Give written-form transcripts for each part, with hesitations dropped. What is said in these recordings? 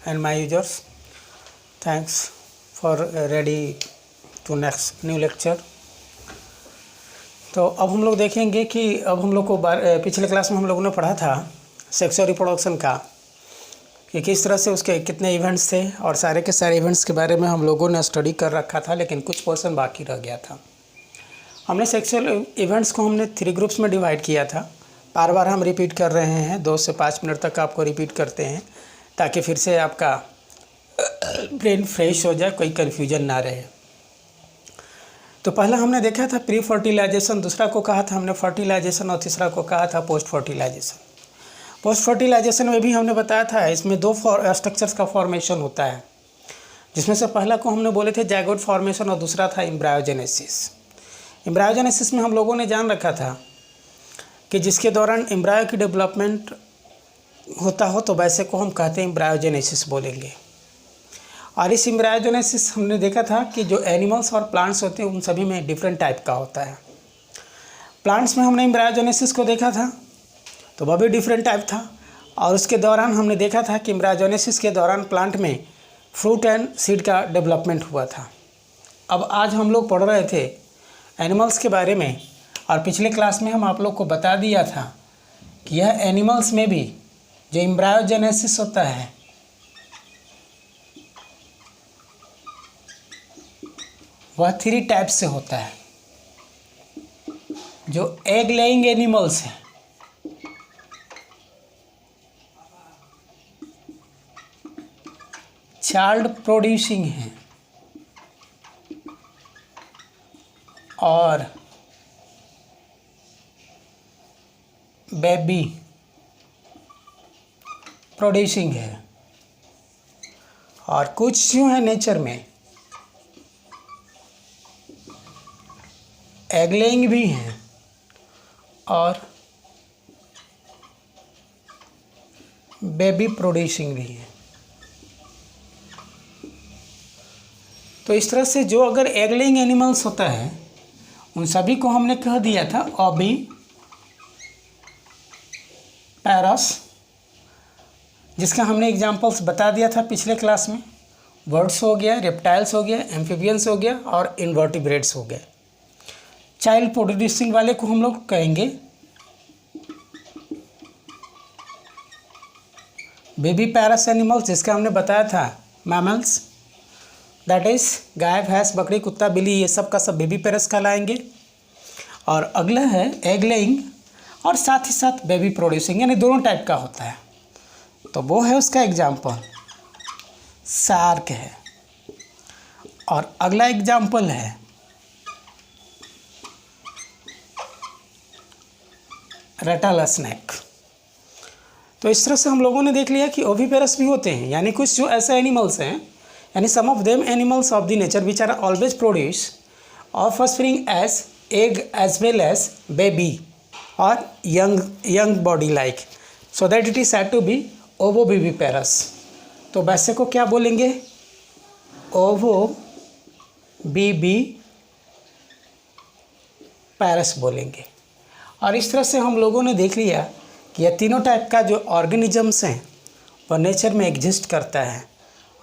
and my users. Thanks for ready to next new lecture. तो अब हम लोग देखेंगे कि अब हम लोग को पिछले क्लास में हम लोगों ने पढ़ा था सेक्सुअल रिप्रोडक्शन का कि किस तरह से उसके कितने इवेंट्स थे और सारे के सारे इवेंट्स के बारे में हम लोगों ने स्टडी कर रखा था, लेकिन कुछ पोर्शन बाकी रह गया था। हमने सेक्सुअल इवेंट्स को हमने 3 ग्रुप्स में डिवाइड किया था। बार बार हम रिपीट कर रहे हैं, 2 से 5 मिनट तक आपको रिपीट करते हैं ताकि फिर से आपका ब्रेन फ्रेश हो जाए, कोई कन्फ्यूजन ना रहे। तो पहला हमने देखा था प्री फर्टिलाइजेशन, दूसरा को कहा था हमने फर्टिलाइजेशन और तीसरा को कहा था पोस्ट फर्टिलाइजेशन। पोस्ट फर्टिलाइजेशन में भी हमने बताया था इसमें 2 स्ट्रक्चर्स का फॉर्मेशन होता है, जिसमें से पहला को हमने बोले थे जाइगोट फॉर्मेशन और दूसरा था एम्ब्रायोजेनेसिस। एम्ब्रायोजेनेसिस में हम लोगों ने जान रखा था कि जिसके दौरान एम्ब्रायो की डेवलपमेंट होता हो तो वैसे को हम कहते हैं एम्ब्रायोजेनेसिस बोलेंगे। और इस एम्ब्रायोजेनेसिस हमने देखा था कि जो एनिमल्स और प्लांट्स होते हैं उन सभी में डिफरेंट टाइप का होता है। प्लांट्स में हमने एम्ब्रायोजेनेसिस को देखा था तो वह भी डिफरेंट टाइप था, और उसके दौरान हमने देखा था कि एम्ब्रायोजेनेसिस के दौरान प्लांट में फ्रूट एंड सीड का डेवलपमेंट हुआ था। अब आज हम लोग पढ़ रहे थे एनिमल्स के बारे में, और पिछले क्लास में हम आप लोग को बता दिया था कि यह एनिमल्स में भी जो एम्ब्रायोजेनेसिस होता है वह 3 टाइप से होता है। जो एग लेइंग एनिमल्स हैं, चाइल्ड प्रोड्यूसिंग हैं और बेबी प्रोड्यूसिंग है, और कुछ जो है नेचर में एग लेइंग भी हैं और बेबी प्रोड्यूसिंग भी हैं। तो इस तरह से जो अगर एग लेइंग एनिमल्स होता है उन सभी को हमने कह दिया था ओवी पैरस, जिसका हमने एग्जांपल्स बता दिया था पिछले क्लास में। बर्ड्स हो गया, रेप्टाइल्स हो गया, एम्फीबियंस हो गया और इन्वर्टिब्रेट्स हो गए। चाइल्ड प्रोड्यूसिंग वाले को हम लोग कहेंगे बेबी पैरस एनिमल्स, जिसका हमने बताया था मैमल्स, दैट इज गाय, भैंस, बकरी, कुत्ता, बिल्ली, ये सब का सब बेबी पैरस कहलाएंगे। और अगला है एग लेइंग और साथ ही साथ बेबी प्रोड्यूसिंग, यानी दोनों टाइप का होता है। तो वो है उसका एग्जाम्पल शार्क है, और अगला एग्जाम्पल है रेटल स्नेक। तो इस तरह से हम लोगों ने देख लिया कि ओविपेरस भी होते हैं, यानी कुछ जो ऐसे एनिमल्स हैं, यानी some of them animals of the nature which are always produce offspring as egg as well as baby और young body like, so that it is said to be ovoviviparous. तो वैसे को क्या बोलेंगे? ओवो बीबी पैरस बोलेंगे। और इस तरह से हम लोगों ने देख लिया कि यह तीनों टाइप का जो ऑर्गेनिजम्स हैं वह नेचर में एग्जिस्ट करता है,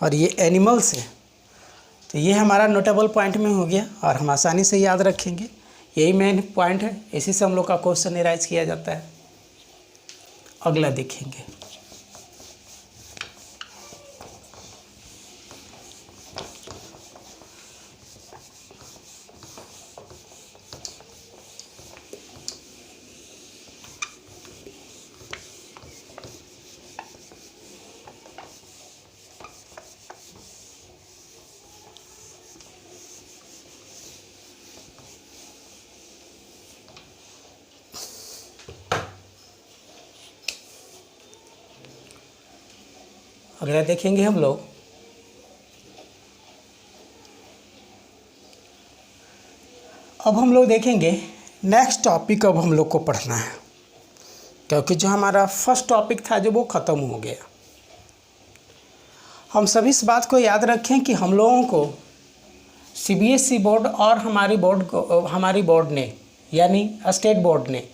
और ये एनिमल्स हैं। तो ये हमारा नोटेबल पॉइंट में हो गया और हम आसानी से याद रखेंगे। यही मेन पॉइंट है, इसी से हम लोग का क्वेश्चन एराइज किया जाता है। अगला देखेंगे। अगला देखेंगे हम लोग अब हम लोग देखेंगे नेक्स्ट टॉपिक। अब हम लोग को पढ़ना है, क्योंकि जो हमारा फर्स्ट टॉपिक था जो वो ख़त्म हो गया। हम सभी इस बात को याद रखें कि हम लोगों को सीबीएसई बोर्ड और हमारी बोर्ड ने यानी स्टेट बोर्ड ने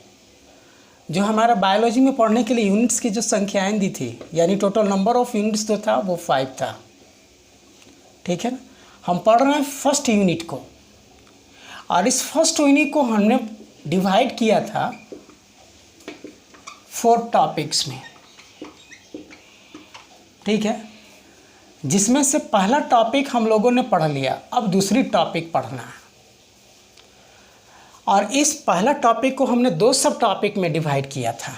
जो हमारा बायोलॉजी में पढ़ने के लिए यूनिट्स की जो संख्याएं दी थी, यानी टोटल नंबर ऑफ यूनिट्स जो था वो 5 था। ठीक है ना। हम पढ़ रहे हैं फर्स्ट यूनिट को, और इस फर्स्ट यूनिट को हमने डिवाइड किया था 4 टॉपिक्स में। ठीक है, जिसमें से पहला टॉपिक हम लोगों ने पढ़ लिया, अब दूसरी टॉपिक पढ़ना है। और इस पहला टॉपिक को हमने 2 सब टॉपिक में डिवाइड किया था।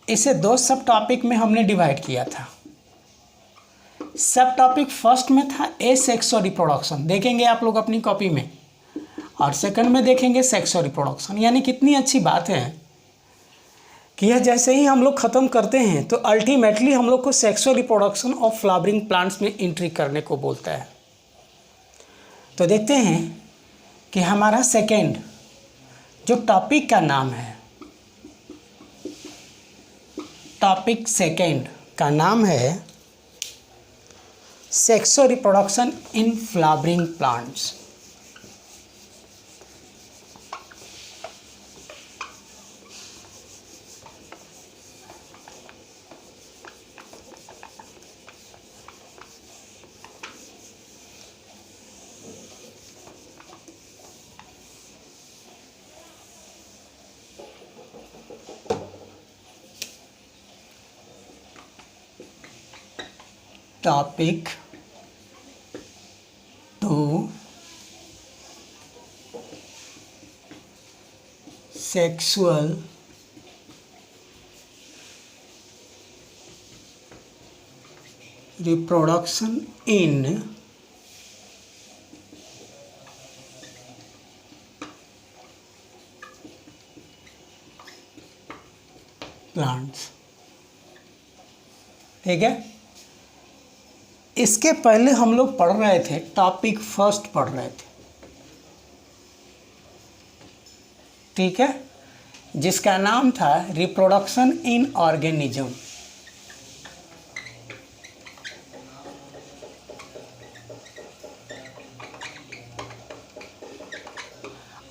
इसे 2 सब टॉपिक में हमने डिवाइड किया था। सब टॉपिक फर्स्ट में था ए सेक्स और रिप्रोडक्शन, देखेंगे आप लोग अपनी कॉपी में, और सेकंड में देखेंगे सेक्स और रिप्रोडक्शन। यानी कितनी अच्छी बात है कि यह जैसे ही हम लोग ख़त्म करते हैं तो अल्टीमेटली हम लोग को सेक्स और रिप्रोडक्शन ऑफ फ्लावरिंग प्लांट्स में एंट्री करने को बोलता है। तो देखते हैं कि हमारा सेकेंड जो टॉपिक का नाम है, टॉपिक सेकेंड का नाम है सेक्स और reproduction in flowering plants. Topic 2 sexual reproduction in plants. ठीक है, इसके पहले हम लोग पढ़ रहे थे, टॉपिक फर्स्ट पढ़ रहे थे। ठीक है, जिसका नाम था रिप्रोडक्शन इन ऑर्गेनिज्म।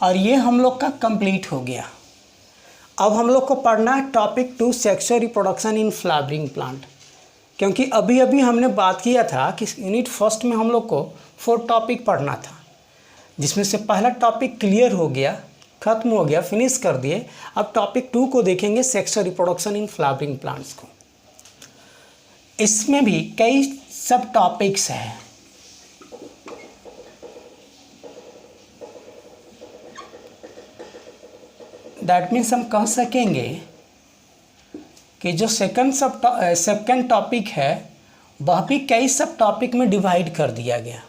और ये हम लोग का कंप्लीट हो गया। अब हम लोग को पढ़ना है topic 2 sexual reproduction in flowering plant, क्योंकि अभी अभी हमने बात किया था कि यूनिट फर्स्ट में हम लोग को 4 टॉपिक पढ़ना था, जिसमें से पहला टॉपिक क्लियर हो गया, ख़त्म हो गया, फिनिश कर दिए। अब टॉपिक 2 को देखेंगे, sexual reproduction in flowering plants को। इसमें भी कई सब टॉपिक्स हैं। दैट मीन्स हम कह सकेंगे कि जो सेकंड टॉपिक है वह भी कई सब टॉपिक में डिवाइड कर दिया गया।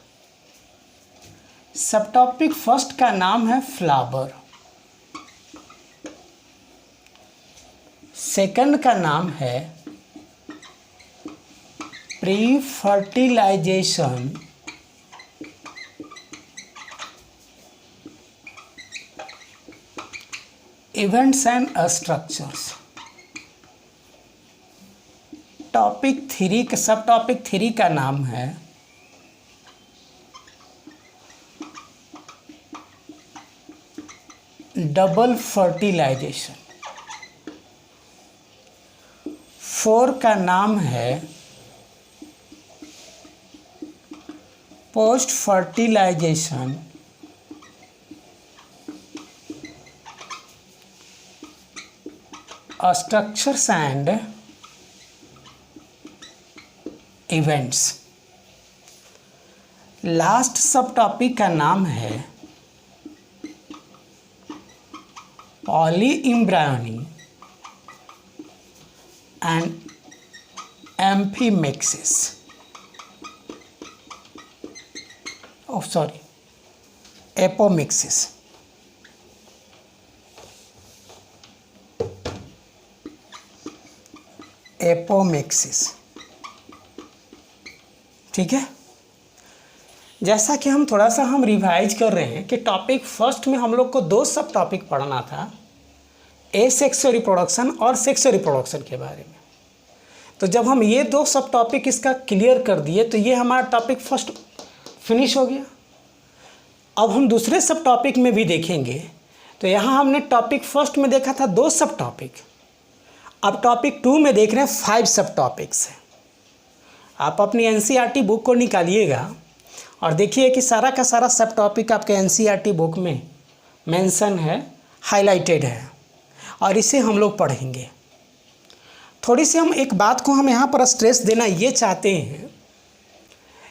सब टॉपिक फर्स्ट का नाम है फ्लावर, सेकंड का नाम है pre fertilisation events and structures. Topic 3 का सब टॉपिक 3 का नाम है डबल फर्टिलाइजेशन। 4 का नाम है post fertilisation structures and events. Last sub topic का नाम है polyembryony and amphimixis. Apomixis. Apomixis. ठीक है, जैसा कि हम थोड़ा सा रिवाइज कर रहे हैं कि टॉपिक फर्स्ट में हम लोग को 2 सब टॉपिक पढ़ना था, ए सेक्सुअल रिप्रोडक्शन और सेक्सुअल रिप्रोडक्शन के बारे में। तो जब हम ये 2 सब टॉपिक इसका क्लियर कर दिए तो ये हमारा टॉपिक फर्स्ट फिनिश हो गया। अब हम दूसरे सब टॉपिक में भी देखेंगे तो यहाँ हमने टॉपिक फर्स्ट में देखा था 2 सब टॉपिक, अब टॉपिक 2 में देख रहे हैं 5 सब टॉपिक्स हैं। आप अपनी एनसीईआरटी बुक को निकालिएगा और देखिए कि सारा का सारा सब टॉपिक आपके एनसीईआरटी बुक में मेंशन है, हाईलाइटेड है, और इसे हम लोग पढ़ेंगे। थोड़ी सी हम एक बात को हम यहाँ पर स्ट्रेस देना ये चाहते हैं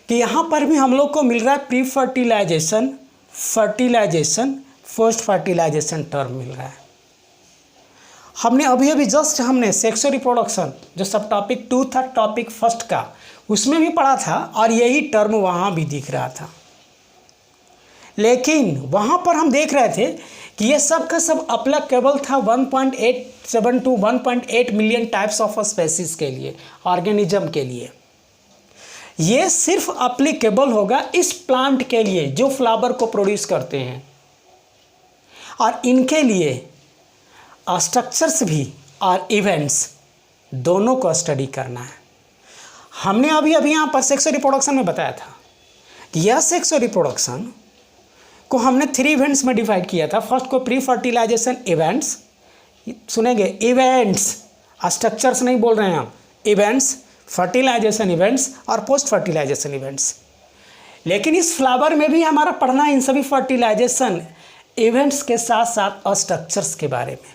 कि यहाँ पर भी हम लोग को मिल रहा है pre fertilisation, fertilisation, post fertilisation term मिल रहा है। हमने अभी जस्ट हमने सेक्सुअल रिप्रोडक्शन जो सब टॉपिक 2 था टॉपिक फर्स्ट का, उसमें भी पढ़ा था और यही टर्म वहाँ भी दिख रहा था। लेकिन वहाँ पर हम देख रहे थे कि ये सब का सब अप्लीकेबल था 1.87 to 1.8 million types of species के लिए, ऑर्गेनिज्म के लिए। ये सिर्फ अप्लीकेबल होगा इस प्लांट के लिए जो फ्लावर को प्रोड्यूस करते हैं, और इनके लिए स्ट्रक्चर्स भी और इवेंट्स दोनों को स्टडी करना है। हमने अभी यहाँ पर सेक्सुअल रिप्रोडक्शन में बताया था कि यह सेक्सुअल रिप्रोडक्शन को हमने 3 इवेंट्स में डिवाइड किया था। फर्स्ट को प्री फर्टिलाइजेशन इवेंट्स, सुनेंगे इवेंट्स, स्ट्रक्चर्स नहीं बोल रहे हैं हम, इवेंट्स, फर्टिलाइजेशन इवेंट्स और पोस्ट फर्टिलाइजेशन इवेंट्स। लेकिन इस फ्लावर में भी हमारा पढ़ना है इन सभी फर्टिलाइजेशन इवेंट्स के साथ साथ स्ट्रक्चर्स के बारे में।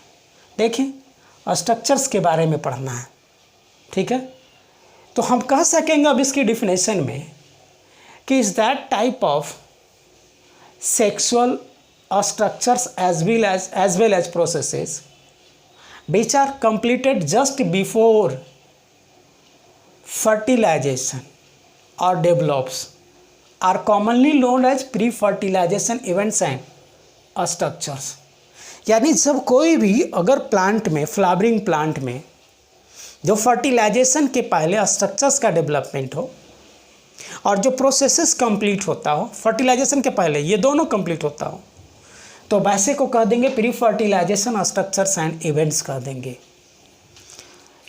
देखिए स्ट्रक्चर्स के बारे में पढ़ना है, ठीक है। तो हम कह सकेंगे अब इसकी डिफिनेशन में कि is that type of sexual structures as well as processes which are completed just before fertilization or develops are commonly known as pre-fertilization events and structures। यानी जब कोई भी अगर प्लांट में, फ्लावरिंग प्लांट में जो फर्टिलाइजेशन के पहले स्ट्रक्चर्स का डेवलपमेंट हो और जो प्रोसेसेस कंप्लीट होता हो, फर्टिलाइजेशन के पहले ये दोनों कंप्लीट होता हो, तो वैसे को कह देंगे pre fertilisation structures and events कह देंगे।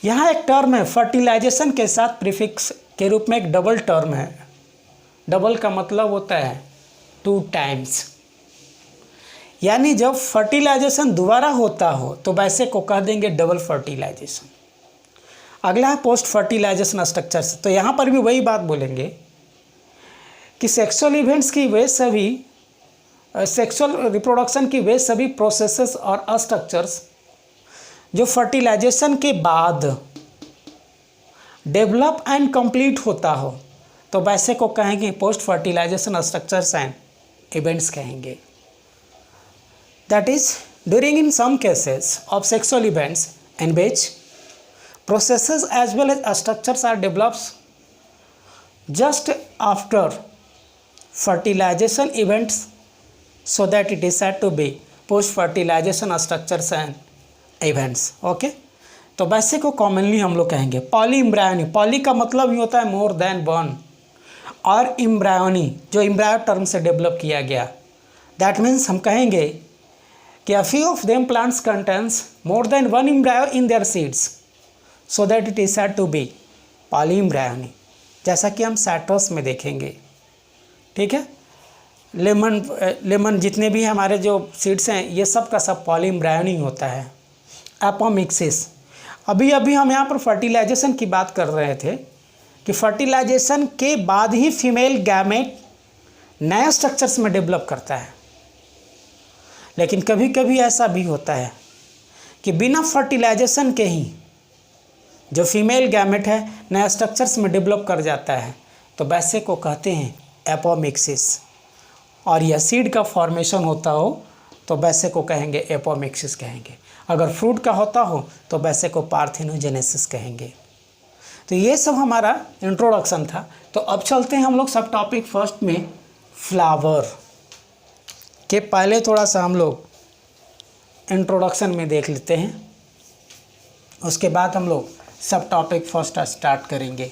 यहाँ एक टर्म है फर्टिलाइजेशन के साथ प्रीफिक्स के रूप में एक डबल टर्म है। डबल का मतलब होता है 2 टाइम्स, यानी जब फर्टिलाइजेशन दोबारा होता हो तो वैसे को कह देंगे डबल फर्टिलाइजेशन। अगला है पोस्ट फर्टिलाइजेशन स्ट्रक्चर्स। तो यहाँ पर भी वही बात बोलेंगे कि सेक्सुअल इवेंट्स की वे सभी, सेक्सुअल रिप्रोडक्शन की वे सभी प्रोसेसेस और स्ट्रक्चर्स जो फर्टिलाइजेशन के बाद डेवलप एंड कंप्लीट होता हो तो वैसे को कहेंगे post fertilisation structures and events कहेंगे। That is during in some cases of sexual events in which processes as well as structures are developed just after fertilization events, so that it is said to be post fertilization structures and events। Okay, तो वैसे को commonly हम लोग कहेंगे poly इम्ब्रायोनी। Poly का मतलब ही होता है मोर देन वन, और इम्ब्रायोनी जो इम्ब्रायो टर्म से डेवलप किया गया, दैट मीन्स हम कहेंगे कि a few of them plants contains more than one embryo in their seeds, so that it is said to be पॉलीइम्ब्रायोनी, जैसा कि हम साइट्रस में देखेंगे, ठीक है। लेमन जितने भी हमारे जो सीड्स हैं ये सब का सब पॉलीइम्ब्रायोनी होता है। एपोमिक्सिस, अभी हम यहाँ पर फर्टिलाइजेशन की बात कर रहे थे कि फर्टिलाइजेशन के बाद ही फीमेल गैमेट नए स्ट्रक्चर्स में डेवलप करता है। लेकिन कभी कभी ऐसा भी होता है कि बिना फर्टिलाइजेशन के ही जो फीमेल गैमेट है नया स्ट्रक्चर्स में डेवलप कर जाता है, तो वैसे को कहते हैं एपोमिक्सिस। और यह सीड का फॉर्मेशन होता हो तो वैसे को कहेंगे एपोमिक्सिस कहेंगे। अगर फ्रूट का होता हो तो वैसे को पार्थेनोजेनेसिस कहेंगे। तो ये सब हमारा इंट्रोडक्शन था। तो अब चलते हैं हम लोग सब टॉपिक फर्स्ट में, फ्लावर के पहले थोड़ा सा हम लोग इंट्रोडक्शन में देख लेते हैं, उसके बाद हम लोग सब टॉपिक फर्स्ट स्टार्ट करेंगे।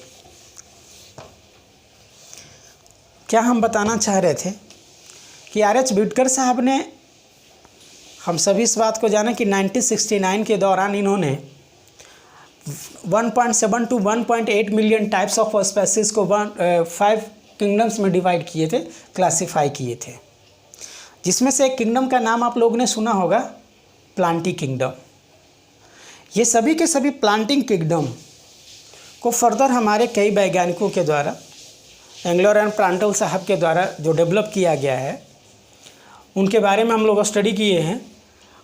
क्या हम बताना चाह रहे थे कि R.H. विटकर साहब ने, हम सभी इस बात को जाना कि 1969 के दौरान इन्होंने 1.7 to 1.8 million types of species को 5 किंगडम्स में डिवाइड किए थे, क्लासिफाई किए थे, जिसमें से एक किंगडम का नाम आप लोगों ने सुना होगा, प्लांटी किंगडम। ये सभी के सभी प्लांटिंग किंगडम को फर्दर हमारे कई वैज्ञानिकों के द्वारा, एंग्लर एंड प्रांटल साहब के द्वारा जो डेवलप किया गया है, उनके बारे में हम लोग स्टडी किए हैं।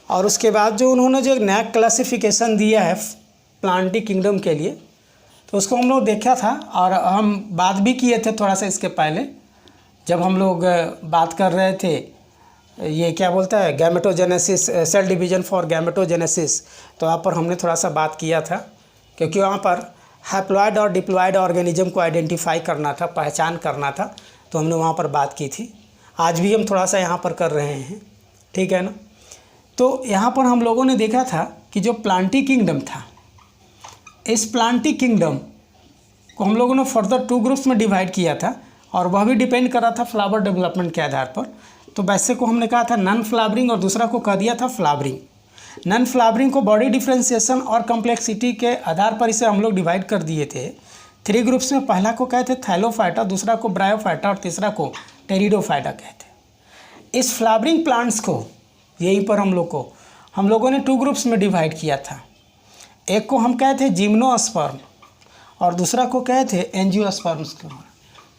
और उसके बाद जो उन्होंने जो एक नया क्लासिफिकेशन दिया है प्लांटी किंगडम के लिए, तो उसको हम लोग देखा था और हम बात भी किए थे थोड़ा सा इसके पहले, जब हम लोग बात कर रहे थे ये क्या बोलता है gametogenesis, cell division for gametogenesis. तो वहाँ पर हमने थोड़ा सा बात किया था, क्योंकि वहाँ पर हैप्लॉइड और डिप्लॉइड ऑर्गेनिज्म को आइडेंटिफाई करना था, पहचान करना था, तो हमने वहाँ पर बात की थी। आज भी हम थोड़ा सा यहाँ पर कर रहे हैं, ठीक है ना। तो यहाँ पर हम लोगों ने देखा था कि जो प्लांटी किंगडम था, इस प्लांटी किंगडम को हम लोगों ने फर्दर 2 ग्रुप्स में डिवाइड किया था, और वह भी डिपेंड कर रहा था फ्लावर डेवलपमेंट के आधार पर। तो वैसे को हमने कहा था नॉन फ्लावरिंग और दूसरा को कह दिया था फ्लावरिंग। नॉन फ्लावरिंग को बॉडी डिफ्रेंशिएशन और कम्प्लेक्सिटी के आधार पर इसे हम लोग डिवाइड कर दिए थे 3 ग्रुप्स में। पहला को कहते थैलोफाइटा, दूसरा को ब्रायोफाइटा और तीसरा को टेरिडोफाइटा कहते। इस फ्लावरिंग प्लांट्स को यहीं पर हम लोगों ने 2 ग्रुप्स में डिवाइड किया था। एक को हम कहते जिम्नोस्पर्म और दूसरा को कहते एंजियोस्पर्म्स।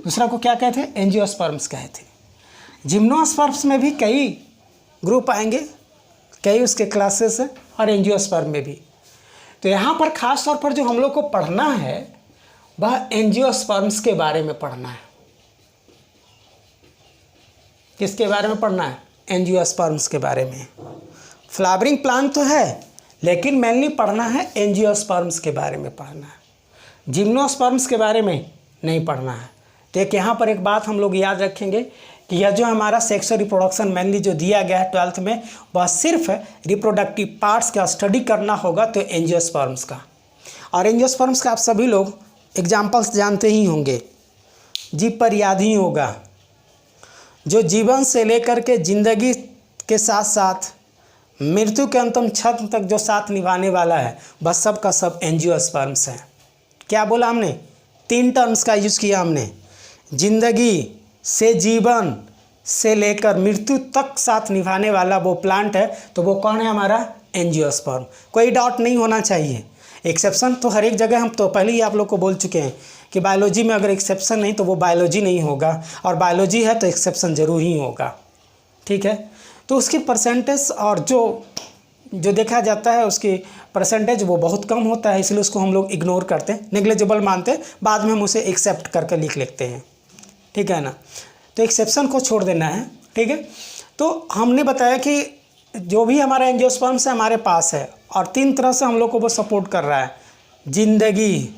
दूसरा को क्या कहते हैं, एंजियोस्पर्म्स कहते। जिम्नोस्पर्म्स में भी कई ग्रुप आएंगे, कई उसके क्लासेस हैं, और एंजियोस्पर्म में भी। तो यहाँ पर ख़ास तौर पर जो हम लोग को पढ़ना है वह एंजियोस्पर्म्स के बारे में पढ़ना है। किसके बारे में पढ़ना है, एंजियोस्पर्म्स के बारे में। फ्लावरिंग प्लांट तो है, लेकिन मेनली पढ़ना है एंजियोस्पर्म्स के बारे में पढ़ना है, जिम्नोस्पर्म्स के बारे में नहीं पढ़ना है। तो एक यहाँ पर एक बात हम लोग याद रखेंगे कि यह जो हमारा सेक्सुअल रिप्रोडक्शन मेनली जो दिया गया है 12th में, वह सिर्फ रिप्रोडक्टिव पार्ट्स का स्टडी करना होगा, तो एंजियोस्पर्म्स का। और एंजियोस्पर्म्स का आप सभी लोग एग्जाम्पल्स जानते ही होंगे, जीभ पर याद ही होगा। जो जीवन से लेकर के ज़िंदगी के साथ साथ मृत्यु के अंतिम क्षण तक जो साथ निभाने वाला है, बस सब का सब एंजियोस्पर्म्स है। क्या बोला हमने, 3 टर्म्स का यूज़ किया हमने, जिंदगी से जीवन से लेकर मृत्यु तक साथ निभाने वाला वो प्लांट है, तो वो कौन है, हमारा एंजियोस्पर्म। कोई डाउट नहीं होना चाहिए। एक्सेप्शन तो हर एक जगह हम तो पहले ही आप लोग को बोल चुके हैं कि बायोलॉजी में अगर एक्सेप्शन नहीं तो वो बायोलॉजी नहीं होगा, और बायोलॉजी है तो एक्सेप्शन ज़रूर ही होगा, ठीक है। तो उसकी परसेंटेज और जो देखा जाता है उसकी परसेंटेज वो बहुत कम होता है, इसलिए उसको हम लोग इग्नोर करते हैं, नेग्लिजिबल मानते हैं, बाद में हम उसे एक्सेप्ट करके लिख लेते हैं, ठीक है ना। तो एक्सेप्शन को छोड़ देना है, ठीक है। तो हमने बताया कि जो भी हमारा एंजियोस्पर्म्स है हमारे पास है, और 3 तरह से हम लोग को वो सपोर्ट कर रहा है, जिंदगी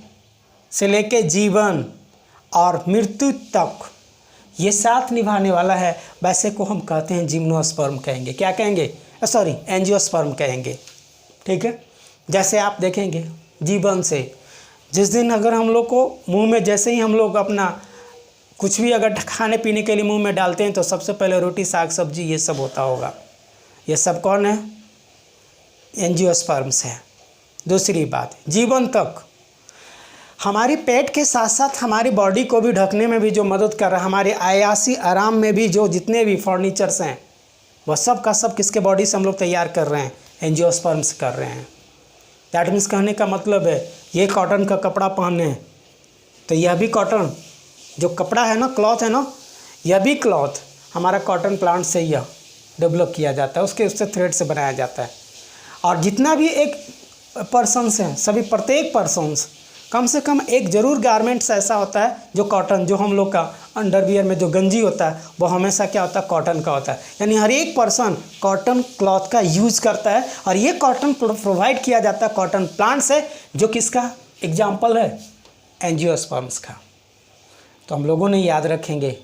से लेके जीवन और मृत्यु तक ये साथ निभाने वाला है। वैसे को हम कहते हैं जिम्नोस्पर्म कहेंगे, क्या कहेंगे, सॉरी एंजियोस्पर्म कहेंगे, ठीक है। जैसे आप देखेंगे जीवन से, जिस दिन अगर हम लोग को मुंह में, जैसे ही हम लोग अपना कुछ भी अगर खाने पीने के लिए मुंह में डालते हैं, तो सबसे पहले रोटी साग सब्जी ये सब होता होगा, ये सब कौन है, एंजियोस्पर्म्स है। दूसरी बात, जीवन तक हमारी पेट के साथ साथ हमारी बॉडी को भी ढकने में भी जो मदद कर रहा है, हमारे आयासी आराम में भी जो जितने भी फर्नीचर्स हैं वह सब का सब किसके बॉडी से हम लोग तैयार कर रहे हैं, एंजियोस्पर्म्स कर रहे हैं। दैट मीन्स कहने का मतलब है, ये कॉटन का कपड़ा पहने तो यह भी कॉटन जो कपड़ा है ना, क्लॉथ है ना, यह भी क्लॉथ हमारा कॉटन प्लांट से यह डेवलप किया जाता है, उससे थ्रेड से बनाया जाता है। और जितना भी एक पर्सन्स हैं, सभी प्रत्येक पर्सन्स कम से कम एक जरूर गारमेंट्स ऐसा होता है जो कॉटन, जो हम लोग का अंडरवियर में जो गंजी होता है वो हमेशा क्या होता है, कॉटन का होता है। यानी हर एक पर्सन कॉटन क्लॉथ का यूज़ करता है, और ये कॉटन प्रोवाइड किया जाता है कॉटन प्लांट से, जो किसका एग्जाम्पल है, एंजियोस्पर्म्स का। तो हम लोगों ने याद रखेंगे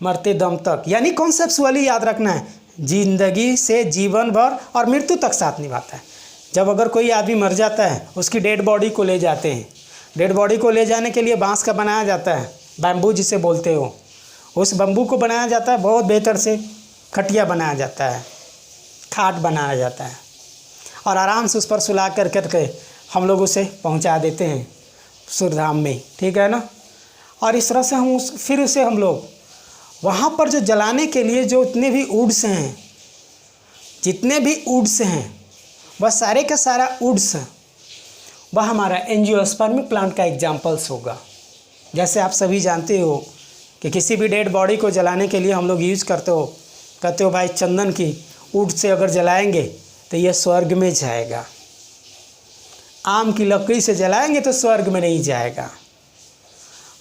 मरते दम तक, यानी कॉन्सेप्चुअली याद रखना है, जिंदगी से जीवन भर और मृत्यु तक साथ निभाता है। जब अगर कोई आदमी मर जाता है, उसकी डेड बॉडी को ले जाते हैं, डेड बॉडी को ले जाने के लिए बांस का बनाया जाता है, बैम्बू जिसे बोलते हो, उस बम्बू को बनाया जाता है, बहुत बेहतर से खटिया बनाया जाता है, खाट बनाया जाता है, और आराम से उस पर सुला कर करके हम लोग उसे पहुंचा देते हैं सुरधाम में, ठीक है ना। और इस तरह से फिर उसे हम लोग वहाँ पर जो जलाने के लिए जो इतने भी वुड्स हैं, जितने भी वुड्स हैं वह सारे का सारा वुड्स वह हमारा एंजियोस्पर्म प्लांट का एग्जाम्पल्स होगा। जैसे आप सभी जानते हो कि किसी भी डेड बॉडी को जलाने के लिए हम लोग यूज़ कहते हो भाई चंदन की वुड से अगर जलाएंगे तो यह स्वर्ग में जाएगा, आम की लकड़ी से जलाएंगे तो स्वर्ग में नहीं जाएगा,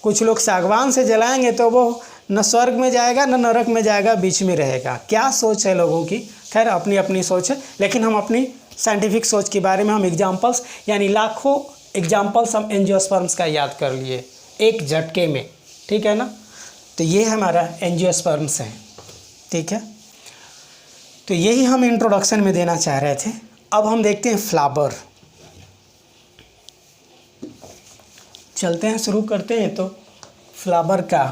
कुछ लोग सागवान से जलाएंगे तो वो न स्वर्ग में जाएगा न नरक में जाएगा, बीच में रहेगा। क्या सोच है लोगों की, खैर अपनी अपनी सोच है, लेकिन हम अपनी साइंटिफिक सोच के बारे में हम एग्जाम्पल्स यानी लाखों एग्जाम्पल्स हम एंजियोस्पर्म्स का याद कर लिए एक झटके में, ठीक है ना। तो ये हमारा एंजियोस्पर्म्स है, ठीक है। तो यही हम इंट्रोडक्शन में देना चाह रहे थे। अब हम देखते हैं फ्लावर, चलते हैं शुरू करते हैं। तो फ्लावर का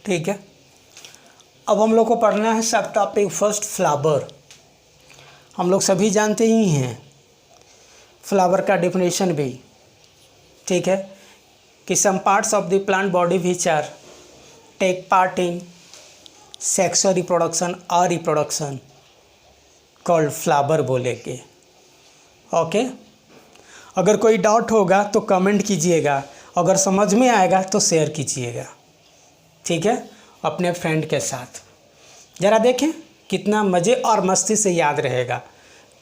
ठीक है। अब हम लोग को पढ़ना है सब टॉपिक फर्स्ट फ्लावर। हम लोग सभी जानते ही हैं फ्लावर का डेफिनेशन भी, ठीक है, कि some parts of the plant body which are take part in sexual reproduction और रिप्रोडक्शन कॉल्ड फ्लावर बोलेंगे। ओके, अगर कोई डाउट होगा तो कमेंट कीजिएगा, अगर समझ में आएगा तो शेयर कीजिएगा, ठीक है, अपने फ्रेंड के साथ। ज़रा देखें कितना मज़े और मस्ती से याद रहेगा।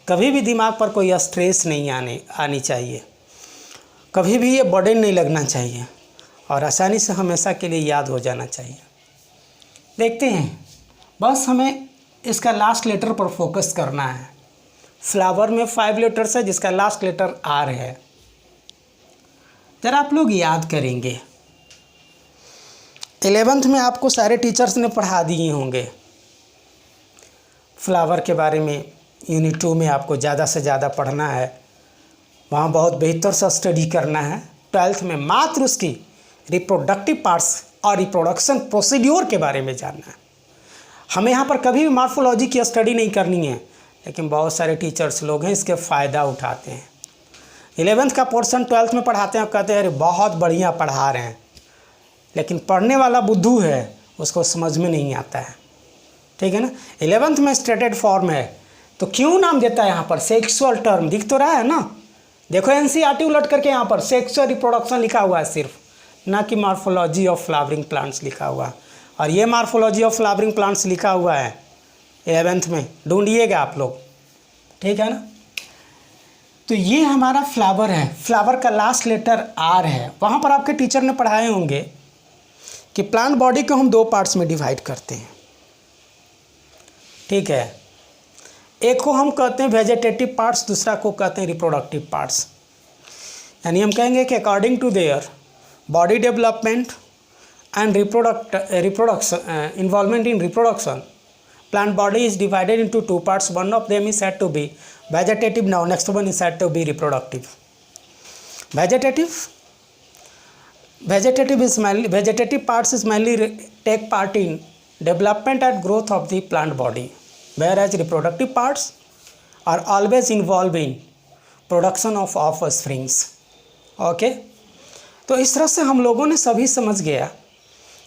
कभी भी दिमाग पर कोई स्ट्रेस नहीं आनी चाहिए, कभी भी ये बर्डन नहीं लगना चाहिए और आसानी से हमेशा के लिए याद हो जाना चाहिए। देखते हैं, बस हमें इसका लास्ट लेटर पर फोकस करना है। फ्लावर में 5 लेटर्स है जिसका लास्ट लेटर आर है। ज़रा आप लोग याद करेंगे, 11th में आपको सारे टीचर्स ने पढ़ा दिए होंगे फ्लावर के बारे में। यूनिट 2 में आपको ज़्यादा से ज़्यादा पढ़ना है, वहाँ बहुत बेहतर से स्टडी करना है। 12th में मात्र उसकी रिप्रोडक्टिव पार्ट्स और रिप्रोडक्शन प्रोसीड्योर के बारे में जानना है। हमें यहाँ पर कभी भी मॉर्फोलॉजी की स्टडी नहीं करनी है, लेकिन बहुत सारे टीचर्स लोग हैं इसके फ़ायदा उठाते हैं। 11th का पोर्शन 12th में पढ़ाते हैं और कहते हैं अरे बहुत बढ़िया पढ़ा रहे हैं, लेकिन पढ़ने वाला बुद्धू है उसको समझ में नहीं आता है, ठीक है ना। 11th में स्ट्रेटेड फॉर्म है तो क्यों नाम देता है यहाँ पर सेक्सुअल टर्म, दिख तो रहा है ना। देखो एनसीईआरटी उलट करके यहाँ पर सेक्सुअल रिप्रोडक्शन लिखा हुआ है सिर्फ, ना कि मॉर्फोलॉजी ऑफ फ्लावरिंग प्लांट्स लिखा हुआ है। और ये मॉर्फोलॉजी ऑफ फ्लावरिंग प्लांट्स लिखा हुआ है 11th में, ढूंढिएगा आप लोग, ठीक है ना। तो ये हमारा फ्लावर है, फ्लावर का लास्ट लेटर आर है। वहाँ पर आपके टीचर ने पढ़ाए होंगे कि प्लांट बॉडी को हम 2 पार्ट्स में डिवाइड करते हैं, ठीक है। एक को हम कहते हैं वेजिटेटिव पार्ट्स, दूसरा को कहते हैं रिप्रोडक्टिव पार्ट्स। यानी हम कहेंगे कि according to their body development and reproduction involvement in reproduction, plant body is divided into 2 parts. One of them is said to be vegetative, now next one is said to be reproductive. Vegetative parts is mainly take part in development and growth of the plant body, whereas reproductive parts are always involved in production of offsprings. Okay, तो इस तरह से हम लोगों ने सभी समझ गया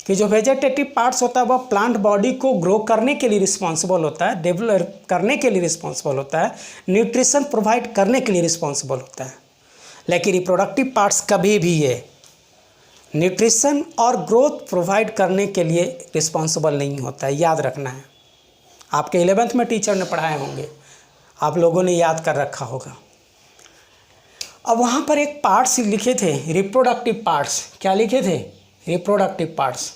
कि जो वेजिटेटिव पार्ट्स होता है वह प्लांट बॉडी को ग्रो करने के लिए रिस्पॉन्सिबल होता है, डेवलप करने के लिए रिस्पॉन्सिबल होता है, न्यूट्रिशन प्रोवाइड करने के लिए रिस्पॉन्सिबल होता है। लेकिन रिप्रोडक्टिव पार्ट्स कभी भी ये न्यूट्रिशन और ग्रोथ प्रोवाइड करने के लिए रिस्पॉन्सिबल नहीं होता है, याद रखना है। आपके 11th में टीचर ने पढ़ाए होंगे, आप लोगों ने याद कर रखा होगा। अब वहाँ पर एक पार्ट्स लिखे थे रिप्रोडक्टिव पार्ट्स, क्या लिखे थे, रिप्रोडक्टिव पार्ट्स।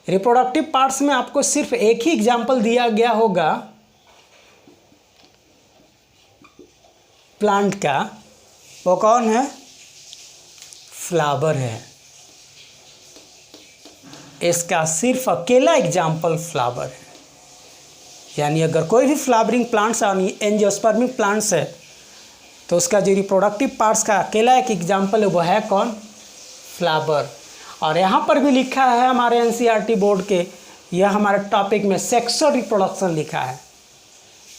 रिप्रोडक्टिव पार्ट्स में आपको सिर्फ एक ही एग्जाम्पल दिया गया होगा प्लांट का, वो कौन है, फ्लावर है। इसका सिर्फ अकेला एग्जाम्पल फ्लावर है। यानी अगर कोई भी फ्लावरिंग प्लांट्स यानी एंजियोस्पर्मिक प्लांट्स है तो उसका जो रिप्रोडक्टिव पार्ट्स का अकेला एक एग्जाम्पल है वो है कौन? फ्लावर। और यहाँ पर भी लिखा है हमारे एनसीईआरटी बोर्ड के, यह हमारे टॉपिक में सेक्सुअल रिप्रोडक्शन लिखा है।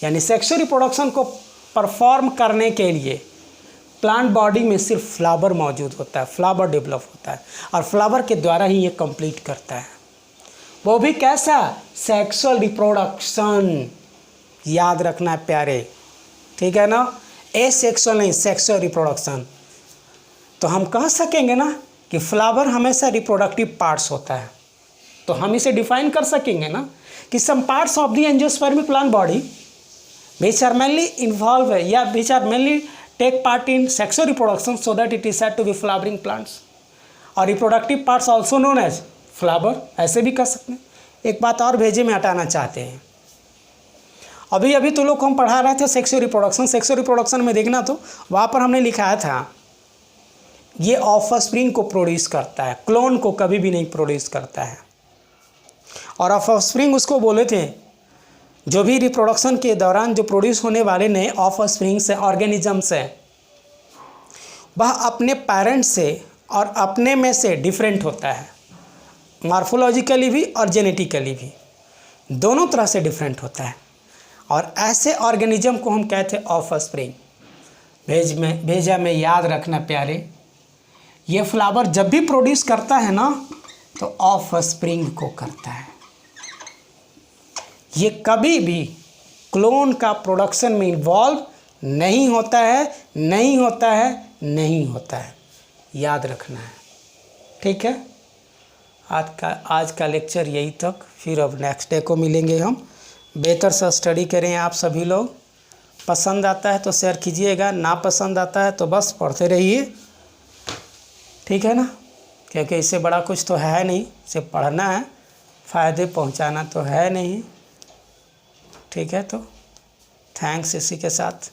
यानी सेक्सुअल रिप्रोडक्शन को परफॉर्म करने के लिए प्लांट बॉडी में सिर्फ फ्लावर मौजूद होता है, फ्लावर डेवलप होता है और फ्लावर के द्वारा ही ये कंप्लीट करता है। वो भी कैसा? Sexual reproduction. याद रखना है प्यारे, ठीक है ना? एसेक्सुअल नहीं, सेक्सुअल रिप्रोडक्शन। तो हम कह सकेंगे ना कि फ्लावर हमेशा रिप्रोडक्टिव पार्ट्स होता है, तो हम इसे डिफाइन कर सकेंगे ना कि some parts of the angiospermic plant body which are mainly involved या which are mainly take part in sexual reproduction so that it is said to be flowering plants और reproductive parts also known as flower, ऐसे भी कर सकते हैं। एक बात और भेजे में हटाना चाहते हैं, अभी तो लोग हम पढ़ा रहे थे सेक्सुअल रिप्रोडक्शन। सेक्सुअल रिप्रोडक्शन में देखना तो वहाँ पर हमने लिखाया था ये ऑफस्प्रिंग को प्रोड्यूस करता है, क्लोन को कभी भी नहीं प्रोड्यूस करता है। और ऑफस्प्रिंग उसको बोले थे जो भी रिप्रोडक्शन के दौरान जो प्रोड्यूस होने वाले नए ऑफस्प्रिंग से ऑर्गेनिज्म से वह अपने पेरेंट्स से और अपने में से डिफरेंट होता है, मॉर्फोलॉजिकली भी और जेनेटिकली भी, दोनों तरह से डिफरेंट होता है। और ऐसे ऑर्गेनिज्म को हम कहते हैं ऑफस्प्रिंग। भेजा में याद रखना प्यारे, ये फ्लावर जब भी प्रोड्यूस करता है ना तो ऑफस्प्रिंग को करता है। ये कभी भी क्लोन का प्रोडक्शन में इन्वॉल्व नहीं होता है, नहीं होता है, नहीं होता है। याद रखना है, ठीक है? आज का लेक्चर यही तक, फिर अब नेक्स्ट डे को मिलेंगे हम। बेहतर से स्टडी करें आप सभी लोग। पसंद आता है तो शेयर कीजिएगा, ना पसंद आता है तो बस पढ़ते रहिए, ठीक है ना? क्योंकि इससे बड़ा कुछ तो है नहीं, सिर्फ पढ़ना है, फ़ायदे पहुंचाना तो है नहीं, ठीक है? तो थैंक्स इसी के साथ।